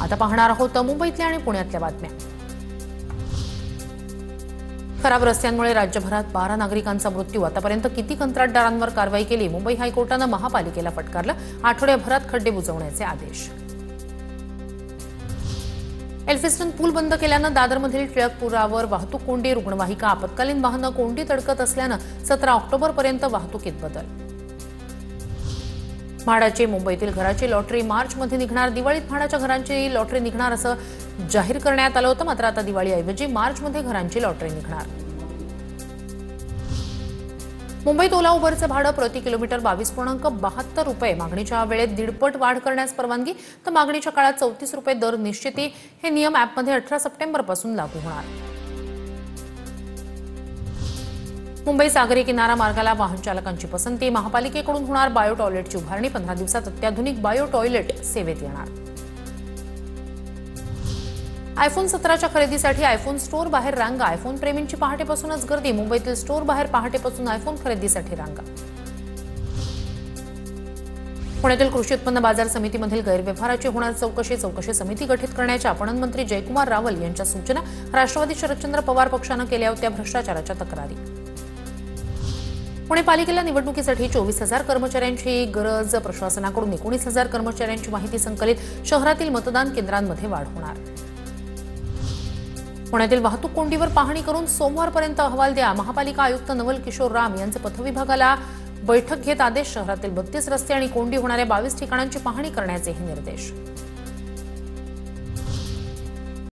आता पाहणार आहोत मुंबईतल्या आणि पुण्यातल्या बातम्या। खराब रस्त्यांमुळे राज्यभरात 12 नागरिकांचा मृत्यू। आतापर्यंत किती कंत्राटदारांवर कारवाई केली? मुंबई हायकोर्टाने महापालिकेला फटकारलं। आठवड्याभरात खड्डे बुजवण्याचे आदेश। एल्फिस्टन पूल बंद केल्यानं दादरमधील टिळकपुरावर वाहतूक कोंडी। रुग्णवाहिका आपत्कालीन वाहनं कोंडीत अडकत असल्यानं 17 ऑक्टोबरपर्यंत वाहतुकीत बदल। म्हाडाची मुंबईतील घराची लॉटरी मार्चमध्ये निघणार। दिवाळीत म्हाडाच्या घरांची लॉटरी निघणार असं जाहीर करण्यात आलं होतं, मात्र आता दिवाळीऐवजी मार्चमध्ये घरांची लॉटरी निघणार। मुंबईत ओला उबरचे भाडं प्रति किलोमीटर 22.72 रुपये। मागणीच्या वेळेत दीडपट वाढ करण्यास परवानगी, तर मागणीच्या काळात 34 रुपये दर निश्चिती। हे नियम ॲपमध्ये 18 सप्टेंबरपासून लागू होणार। मुंबई सागरी किनारा मार्गाला वाहन चालकांची पसंती। महापालिकेकडून होणार बायो टॉयलेटची उभारणी। 15 दिवसात अत्याधुनिक बायो टॉयलेट सेवेत येणार। आयफोन 17च्या खरेदीसाठी आयफोन स्टोअर बाहेर रांगा। आयफोन प्रेमींची पहाटेपासूनच गर्दी। मुंबईतील स्टोअर बाहेर पहाटेपासून आयफोन खरेदीसाठी रांगा। पुण्यातील कृषी उत्पन्न बाजार समितीमधील गैरव्यवहाराची होणार चौकशी समिती गठीत करण्याच्या पणन मंत्री जयकुमार रावल यांच्या सूचना। राष्ट्रवादी शरदचंद्र पवार पक्षानं केल्या होत्या भ्रष्टाचाराच्या तक्रारी। पुणे पालिकेला निवडणुकीसाठी 24,000 कर्मचाऱ्यांची गरज। प्रशासनाकडून 19,000 कर्मचाऱ्यांची माहिती संकलित। शहरातील मतदान केंद्रांमध्ये वाढ होणार। पुण्यातील वाहतूक कोंडीवर पाहणी करून सोमवारपर्यंत अहवाल द्या। महापालिका आयुक्त नवल किशोर राम यांचे पथविभागाला बैठक घेत आदेश। शहरातील 32 रस्ते आणि कोंडी होणाऱ्या 22 ठिकाणांची पाहणी करण्याचेही निर्देश।